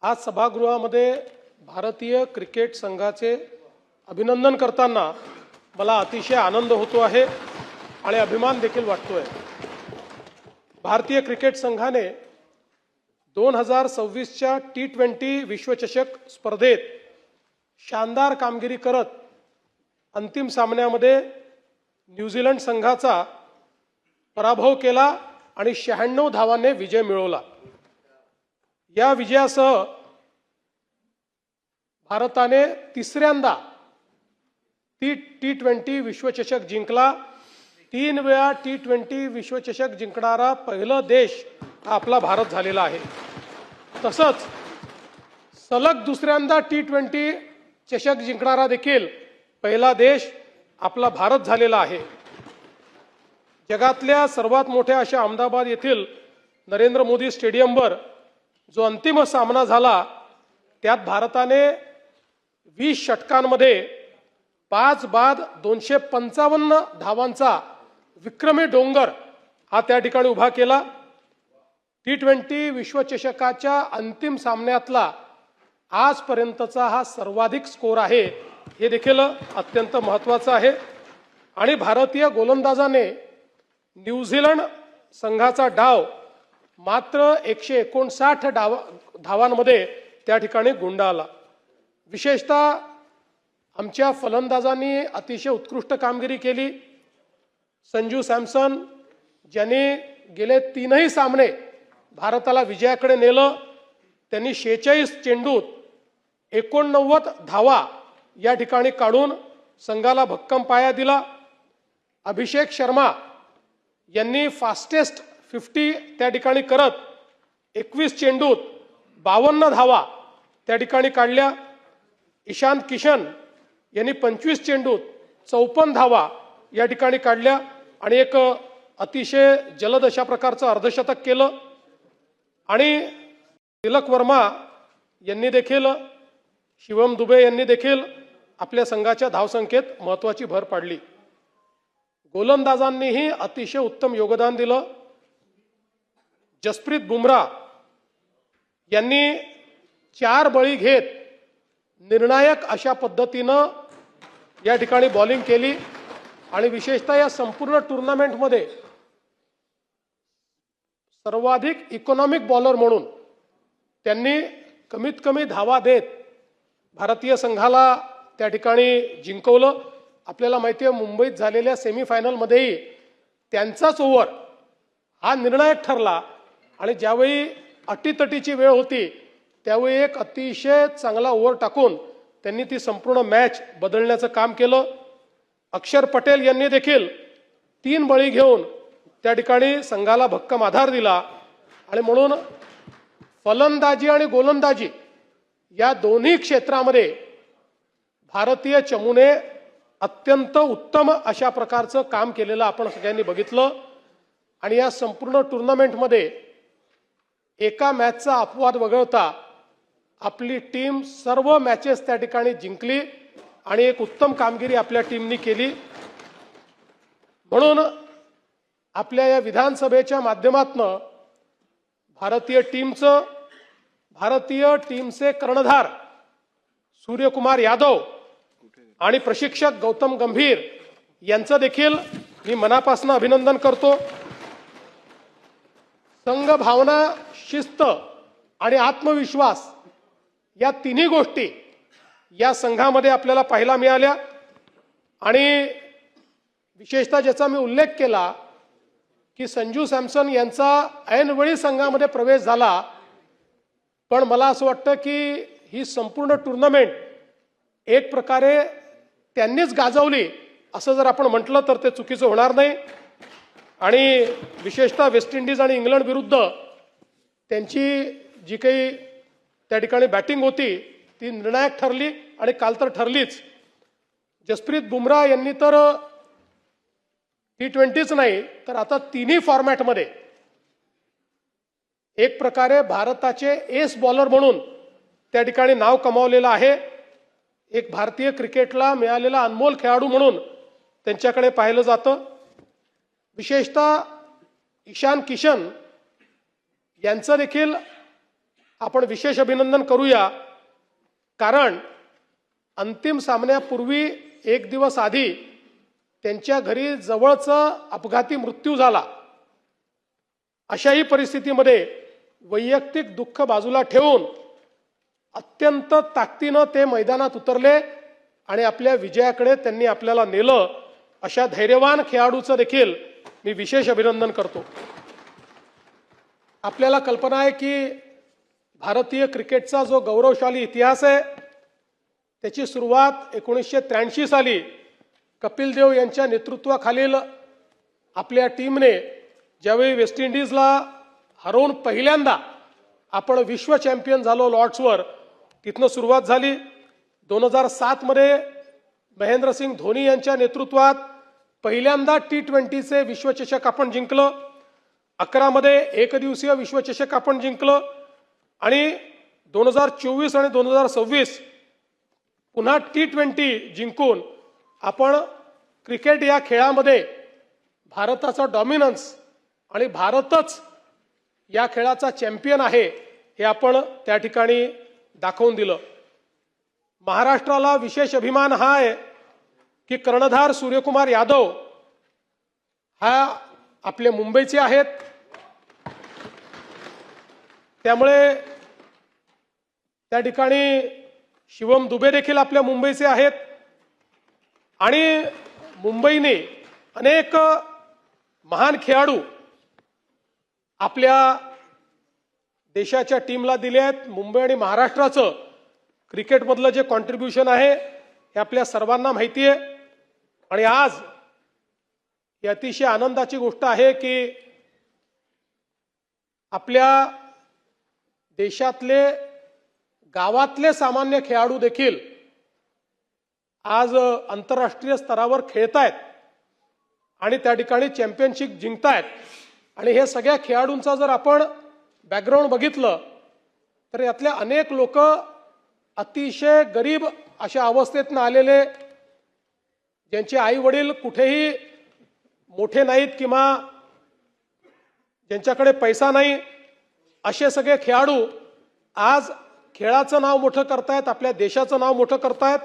आज सभागृहामध्ये भारतीय क्रिकेट संघाचे अभिनंदन करताना मला अतिशय आनंद होतो आहे आणि अभिमान देखील वाटतोय। भारतीय क्रिकेट संघाने 2026च्या T20 विश्वचषक स्पर्धेत शानदार कामगिरी करत अंतिम सामन्यामध्ये न्यूझीलंड संघाचा पराभव केला आणि 96 धावांनी विजय मिळवला। या विजयासह भारताने तिसऱ्यांदा T20 विश्वचषक जिंकला। 3 वेळा T20 विश्वचषक जिंकणारा पहिला देश हा आपला भारत झालेला आहे। तसंच सलग दुसऱ्यांदा T20 चषक जिंकणारा देखील पहिला देश आपला भारत झालेला आहे। जगातल्या सर्वात मोठ्या अशा अहमदाबाद येथील नरेंद्र मोदी स्टेडियमवर जो अंतिम सामना झाला त्यात भारताने 20 षटकांमध्ये 5 बाद 255 धावांचा विक्रमी डोंगर हा त्या ठिकाणी उभा केला। T20 विश्वचषकाच्या अंतिम सामन्यातला आजपर्यंतचा हा सर्वाधिक स्कोर आहे, हे देखील अत्यंत महत्त्वाचं आहे। आणि भारतीय गोलंदाजाने न्यूझीलंड संघाचा डाव मात्र 159 धावांमध्ये त्या ठिकाणी गुंडाळला। विशेषतः आमच्या फलंदाजांनी अतिशय उत्कृष्ट कामगिरी केली। संजू सॅमसन ज्यांनी गेले 3ही सामने भारताला विजयाकडे नेलं, त्यांनी 46 चेंडूत 89 धावा या ठिकाणी काढून संघाला भक्कम पाया दिला। अभिषेक शर्मा यांनी फास्टेस्ट 50 त्या ठिकाणी करत 21 चेंडूत 52 धावा त्या ठिकाणी काढल्या। ईशान किशन यांनी 25 चेंडूत 54 धावा या ठिकाणी काढल्या आणि एक अतिशय जलद अशा प्रकारचं अर्धशतक केलं। आणि तिलक वर्मा यांनी देखील, शिवम दुबे यांनी देखील आपल्या संघाच्या धावसंख्येत महत्त्वाची भर पाडली। गोलंदाजांनीही अतिशय उत्तम योगदान दिलं। जसप्रीत बुमराह यांनी 4 बळी घेत निर्णायक अशा पद्धतीनं या ठिकाणी बॉलिंग केली आणि विशेषतः या संपूर्ण टुर्नामेंटमध्ये सर्वाधिक इकॉनॉमिक बॉलर म्हणून त्यांनी कमीत कमी धावा देत भारतीय संघाला त्या ठिकाणी जिंकवलं। आपल्याला माहिती आहे मुंबईत झालेल्या सेमीफायनलमध्येही त्यांचाच ओव्हर हा निर्णायक ठरला आणि ज्यावेळी अटीतटीची वेळ होती त्यावेळी एक अतिशय चांगला ओव्हर टाकून त्यांनी ती संपूर्ण मॅच बदलण्याचं काम केलं। अक्षर पटेल यांनी देखील 3 बळी घेऊन त्या ठिकाणी संघाला भक्कम आधार दिला आणि म्हणून फलंदाजी आणि गोलंदाजी या दोन्ही क्षेत्रामध्ये भारतीय चमूने अत्यंत उत्तम अशा प्रकारचं काम केलेलं आपण सगळ्यांनी बघितलं। आणि या संपूर्ण टुर्नामेंटमध्ये एका मॅचचा अपवाद वगळता आपली टीम सर्व मॅचेस त्या ठिकाणी जिंकली आणि एक उत्तम कामगिरी आपल्या टीमनी केली। म्हणून आपल्या या विधानसभेच्या माध्यमातून भारतीय टीमचे कर्णधार सूर्यकुमार यादव आणि प्रशिक्षक गौतम गंभीर यांचं देखील मी मनापासून अभिनंदन करतो। संघ भावना, शिस्त आणि आत्मविश्वास या तिन्ही गोष्टी या संघामध्ये आपल्याला पाहायला मिळाल्या। आणि विशेषतः ज्याचा मी उल्लेख केला की संजू सॅमसन यांचा ऐनवेळी संघामध्ये प्रवेश झाला, पण मला असं वाटतं की ही संपूर्ण टुर्नामेंट एक प्रकारे त्यांनीच गाजवली असं जर आपण म्हटलं तर ते चुकीचं होणार नाही। आणि विशेषतः वेस्ट इंडिज आणि इंग्लंड विरुद्ध त्यांची जी काही त्या ठिकाणी बॅटिंग होती ती निर्णायक ठरली आणि काल तर ठरलीच। जसप्रीत बुमराह यांनी तर T20च नाही तर आता तिन्ही फॉर्मॅटमध्ये एक प्रकारे भारताचे एस बॉलर म्हणून त्या ठिकाणी नाव कमावलेलं आहे। एक भारतीय क्रिकेटला मिळालेला अनमोल खेळाडू म्हणून त्यांच्याकडे पाहिलं जातं। विशेषतः ईशान किशन यांचं देखील आपण विशेष अभिनंदन करूया, कारण अंतिम सामन्यापूर्वी एक दिवस आधी त्यांच्या घरी जवळचा अपघाती मृत्यू झाला. अशाही परिस्थितीमध्ये वैयक्तिक दुःख बाजूला ठेवून अत्यंत ताकदीनं ते मैदानात उतरले आणि आपल्या विजयाकडे त्यांनी आपल्याला नेलं. अशा धैर्यवान खेळाडूचं देखील मी विशेष अभिनंदन करतो. आपल्याला कल्पना आहे की भारतीय क्रिकेटचा जो गौरवशाली इतिहास आहे त्याची सुरुवात 1983 साली कपिल देव यांच्या नेतृत्वाखालील आपल्या टीमने ज्यावेळी वेस्ट इंडिजला हरवून पहिल्यांदा आपण विश्व चॅम्पियन झालो लॉर्ड्सवर, तिथनं सुरुवात झाली. 2007 मध्ये महेंद्रसिंग धोनी यांच्या नेतृत्वात पहिल्यांदा T20चे विश्वचषक आपण जिंकलं. 11 मध्ये एकदिवसीय विश्वचषक आपण जिंकलं आणि 2024 आणि 2026 पुन्हा T20 जिंकून आपण क्रिकेट या खेळामध्ये भारताचा डॉमिनन्स आणि भारतच या खेळाचा चॅम्पियन आहे हे आपण त्या ठिकाणी दाखवून दिलं. महाराष्ट्राला विशेष अभिमान हा आहे की कर्णधार सूर्यकुमार यादव हा आपले मुंबईचे आहेत. त्यामुळे त्या ठिकाणी शिवम दुबे देखील आपल्या मुंबईचे आहेत आणि मुंबईने अनेक महान खेळाडू आपल्या देशाच्या टीमला दिले आहेत. मुंबई आणि महाराष्ट्राचं क्रिकेटमधलं जे कॉन्ट्रीब्युशन आहे हे आपल्या सर्वांना माहिती आहे आणि आज ही अतिशय आनंदाची गोष्ट आहे की आपल्या देशातले गावातले सामान्य खेळाडू देखील आज आंतरराष्ट्रीय स्तरावर खेळतायत आणि त्या ठिकाणी चॅम्पियनशिप जिंकतायत. आणि हे सगळ्या खेळाडूंचा जर आपण बॅकग्राऊंड बघितलं तर यातले अनेक लोक अतिशय गरीब अशा अवस्थेतनं आलेले, ज्यांचे आई वडील कुठेही मोठे नाहीत किंवा ज्यांच्याकडे पैसा नाही, असे सगळे खेळाडू आज खेळाचं नाव मोठं करतायत, आपल्या देशाचं नाव मोठं करतायत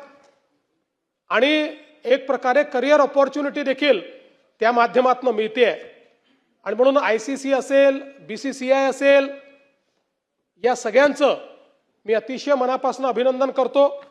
आणि एक प्रकारे करिअर ऑपॉर्च्युनिटी देखील त्या माध्यमातून मिळते. आणि म्हणून ICC असेल, BCCI असेल, या सगळ्यांचं मी अतिशय मनापासून अभिनंदन करतो.